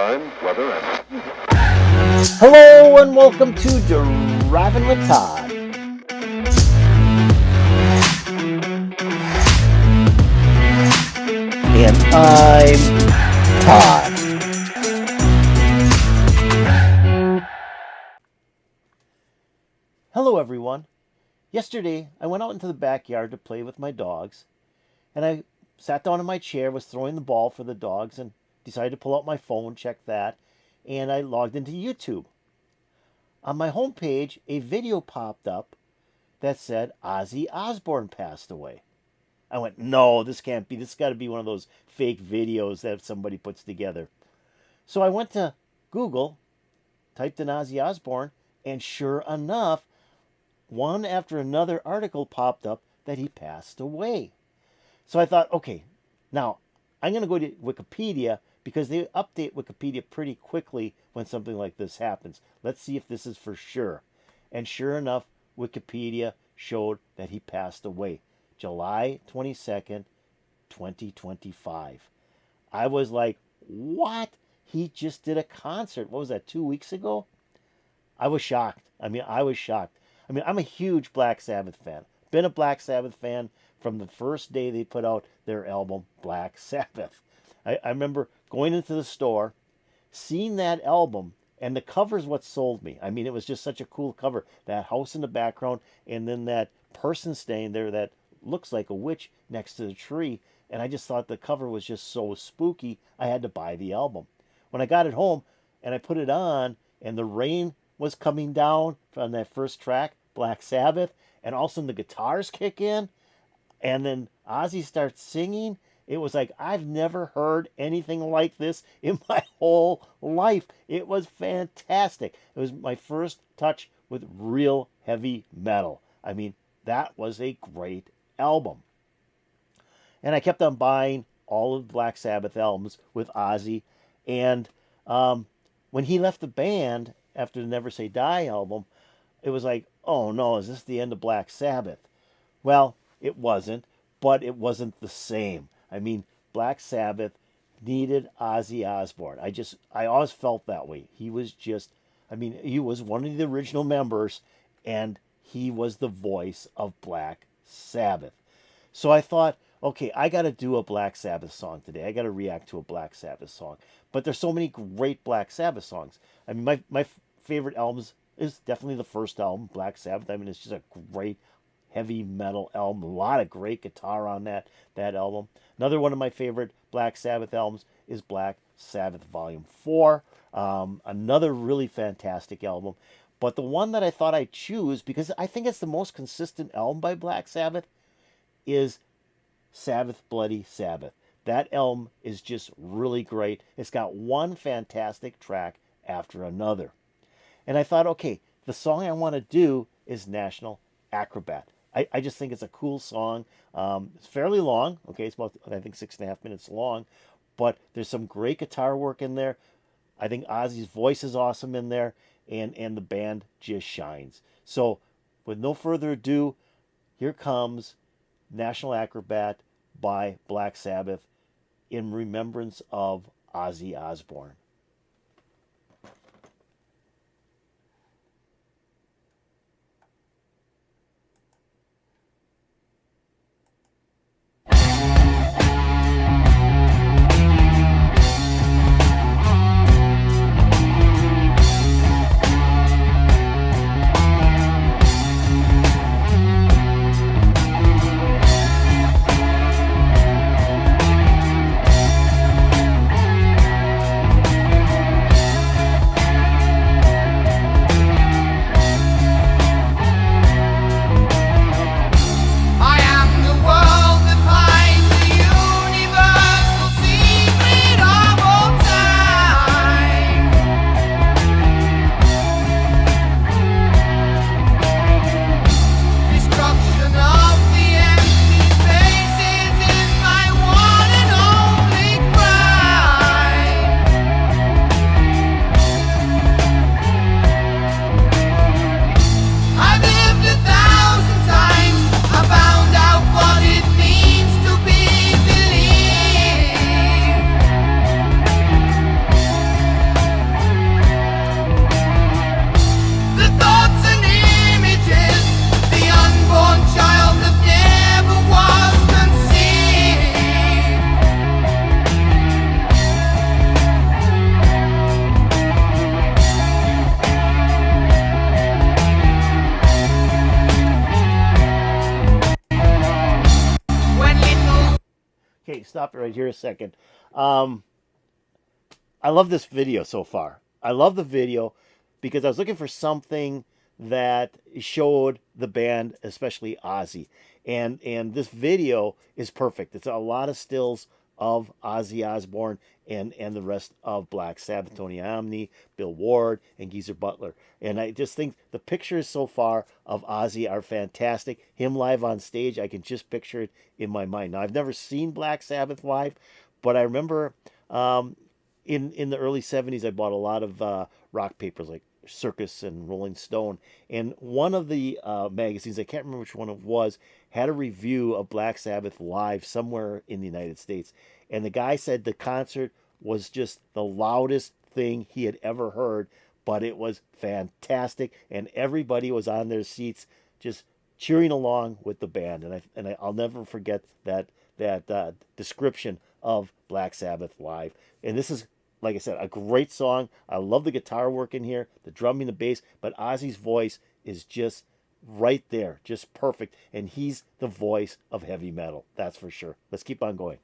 time, weather, and... Hello and welcome to Driving with Todd. And I'm Todd. Hello everyone. Yesterday I went out into the backyard to play with my dogs, and I sat down in my chair, was throwing the ball for the dogs, and decided to pull out my phone, check that, and I logged into YouTube. On my homepage, a video popped up that said Ozzy Osbourne passed away. I went, no, this can't be. This got to be one of those fake videos that somebody puts together. So I went to Google, typed in Ozzy Osbourne, and sure enough, one after another article popped up that he passed away. So I thought, okay, now I'm going to go to Wikipedia because they update Wikipedia pretty quickly when something like this happens. Let's see if this is for sure. And sure enough, Wikipedia showed that he passed away July 22nd, 2025. I was like, what? He just did a concert. What was that, 2 weeks ago? I was shocked. I was shocked. I'm a huge Black Sabbath fan. Been a Black Sabbath fan from the first day they put out their album, Black Sabbath. I remember going into the store, seeing that album, and the cover's what sold me. It was just such a cool cover. That house in the background, and then that person staying there that looks like a witch next to the tree. And I just thought the cover was just so spooky, I had to buy the album. When I got it home, and I put it on, and the rain was coming down from that first track, Black Sabbath, and all of a sudden the guitars kick in, and then Ozzy starts singing. It was like, I've never heard anything like this in my whole life. It was fantastic. It was my first touch with real heavy metal. That was a great album. And I kept on buying all of Black Sabbath albums with Ozzy. And when he left the band after the Never Say Die album, it was like, oh no, is this the end of Black Sabbath? Well, it wasn't, but it wasn't the same. Black Sabbath needed Ozzy Osbourne. I always felt that way. He was he was one of the original members, and he was the voice of Black Sabbath. So I thought, okay, I got to do a Black Sabbath song today. I got to react to a Black Sabbath song. But there's so many great Black Sabbath songs. My favorite albums is definitely the first album, Black Sabbath. It's just a great heavy metal album. A lot of great guitar on that album. Another one of my favorite Black Sabbath albums is Black Sabbath Volume 4. Another really fantastic album. But the one that I thought I'd choose, because I think it's the most consistent album by Black Sabbath, is Sabbath Bloody Sabbath. That album is just really great. It's got one fantastic track after another. And I thought, okay, the song I want to do is National Acrobat. I just think it's a cool song. It's fairly long. Okay, it's about, I think, 6.5 minutes long. But there's some great guitar work in there. I think Ozzy's voice is awesome in there. And the band just shines. So, with no further ado, here comes National Acrobat by Black Sabbath in remembrance of Ozzy Osbourne. stop it right here a second. I love this video so far. I love the video because I was looking for something that showed the band, especially Ozzy. And this video is perfect. It's a lot of stills of Ozzy Osbourne and the rest of Black Sabbath, Tony Iommi, Bill Ward, and Geezer Butler. And I just think the pictures so far of Ozzy are fantastic. Him live on stage, I can just picture it in my mind. Now, I've never seen Black Sabbath live, but I remember in the early 70s, I bought a lot of rock papers like Circus and Rolling Stone. And one of the magazines, I can't remember which one it was, had a review of Black Sabbath live somewhere in the United States. And the guy said the concert was just the loudest thing he had ever heard, but it was fantastic. And everybody was on their seats just cheering along with the band. I'll never forget that description of Black Sabbath live. And this is, like I said, a great song. I love the guitar work in here, the drumming, the bass, but Ozzy's voice is just right there, just perfect. And he's the voice of heavy metal, that's for sure. Let's keep on going.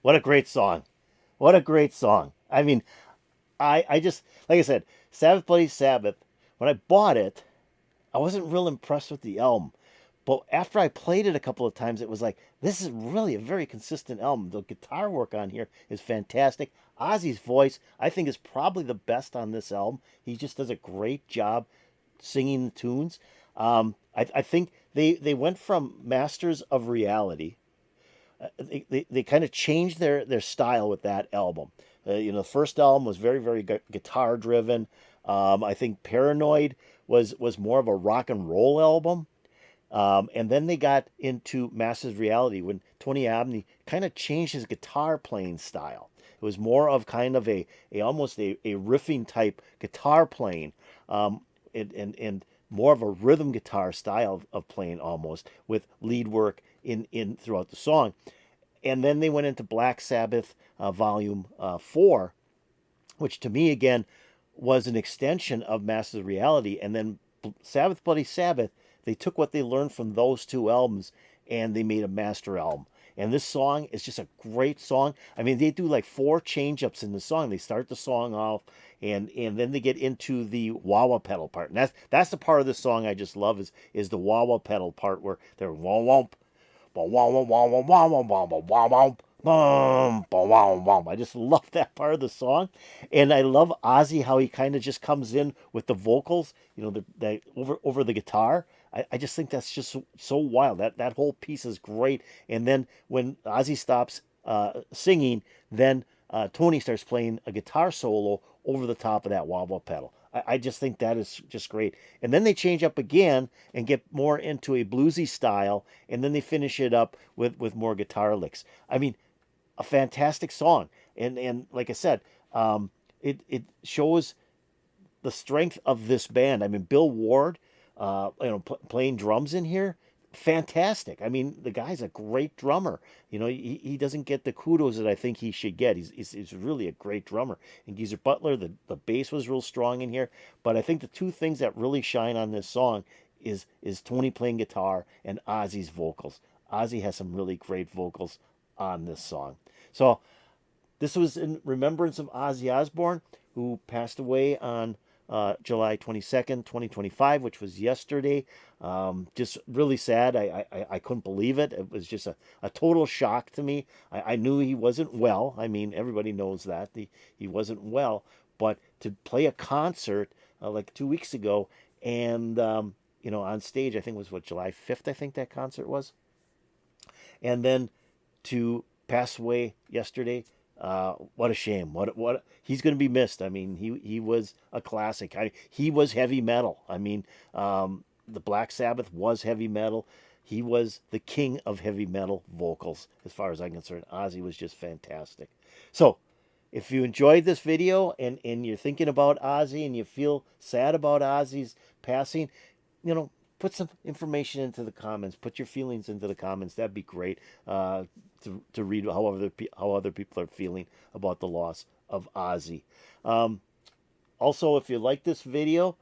What a great song. What a great song. I mean, I just, like I said, Sabbath Bloody Sabbath, when I bought it, I wasn't real impressed with the album. But after I played it a couple of times, it was like, this is really a very consistent album. The guitar work on here is fantastic. Ozzy's voice, I think, is probably the best on this album. He just does a great job singing the tunes. I think they went from Masters of Reality. They kind of changed their style with that album. The first album was very, very guitar driven. I think Paranoid was more of a rock and roll album. And then they got into Masters Reality when Tony Abney kind of changed his guitar playing style. It was more of kind of a almost a riffing type guitar playing, and more of a rhythm guitar style of playing almost with lead work in throughout the song. And then they went into Black Sabbath Volume 4, which to me again was an extension of Masters of Reality. And then Sabbath Bloody Sabbath, they took what they learned from those two albums and they made a master album. And this song is just a great song. I mean, they do like 4 change ups in the song. They start the song off, and then they get into the wah wah pedal part. And that's the part of the song I just love is the wah wah pedal part where they're wah womp, wah wah wah wah wah wah wah wah wah wah womp. I just love that part of the song, and I love Ozzy how he kind of just comes in with the vocals, the over the guitar. I just think that's just so wild. That whole piece is great. And then when Ozzy stops singing, then Tony starts playing a guitar solo over the top of that wah wah pedal. I just think that is just great. And then they change up again and get more into a bluesy style, and then they finish it up with more guitar licks. I mean, a fantastic song. And like I said, it shows the strength of this band. I mean, Bill Ward, playing drums in here, fantastic. I mean, the guy's a great drummer. He doesn't get the kudos that I think he should get. He's really a great drummer. And Geezer Butler, the bass was real strong in here. But I think the two things that really shine on this song is Tony playing guitar and Ozzy's vocals. Ozzy has some really great vocals on this song. So this was in remembrance of Ozzy Osbourne, who passed away on July 22nd, 2025, which was yesterday. Just really sad. I couldn't believe it. It was just a total shock to me. I knew he wasn't well. I mean, everybody knows that. He wasn't well. But to play a concert like 2 weeks ago and, on stage, I think it was July 5th, I think that concert was. And then to pass away yesterday. What a shame. What he's going to be missed. I mean, he was a classic. He was heavy metal. I mean, the Black Sabbath was heavy metal. He was the king of heavy metal vocals, as far as I'm concerned. Ozzy was just fantastic. So, if you enjoyed this video and you're thinking about Ozzy and you feel sad about Ozzy's passing, put some information into the comments. Put your feelings into the comments. That'd be great to read how other people are feeling about the loss of Ozzy. Also, if you like this video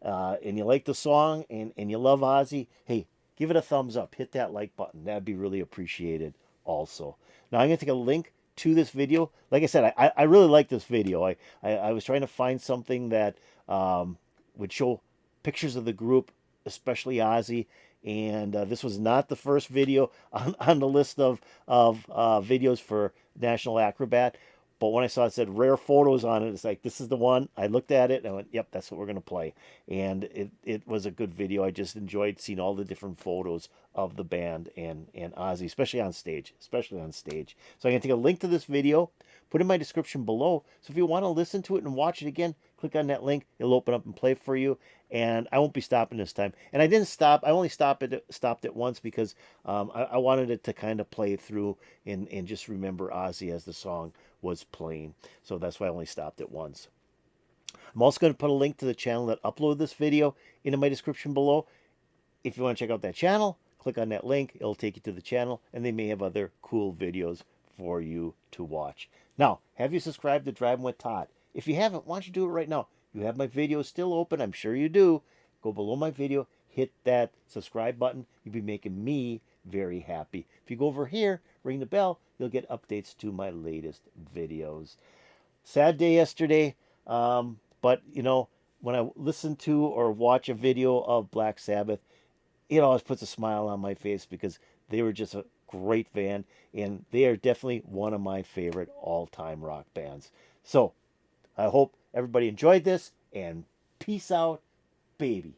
and you like the song and you love Ozzy, hey, give it a thumbs up. Hit that like button. That'd be really appreciated also. Now, I'm going to take a link to this video. Like I said, I really like this video. I was trying to find something that would show pictures of the group, especially Ozzy, and this was not the first video on the list of videos for National Acrobat, but when I saw it said rare photos on it, it's like, this is the one. I looked at it and I went, yep, that's what we're going to play. And it was a good video. I just enjoyed seeing all the different photos of the band and Ozzy, especially on stage. So I'm going to take a link to this video, put in my description below. So if you want to listen to it and watch it again, click on that link. It'll open up and play for you. And I won't be stopping this time. And I didn't stop. I only stopped it once because I wanted it to kind of play through and just remember Ozzy as the song was playing. So that's why I only stopped it once. I'm also going to put a link to the channel that uploaded this video into my description below. If you want to check out that channel, click on that link. It'll take you to the channel, and they may have other cool videos for you to watch. Now, have you subscribed to Driving with Todd? If you haven't, why don't you do it right now? You have my video still open. I'm sure you do. Go below my video, hit that subscribe button. You'll be making me very happy. If you go over here, ring the bell, you'll get updates to my latest videos. Sad day yesterday, but when I listen to or watch a video of Black Sabbath, it always puts a smile on my face because they were just a great band, and they are definitely one of my favorite all-time rock bands. So I hope everybody enjoyed this, and peace out, baby.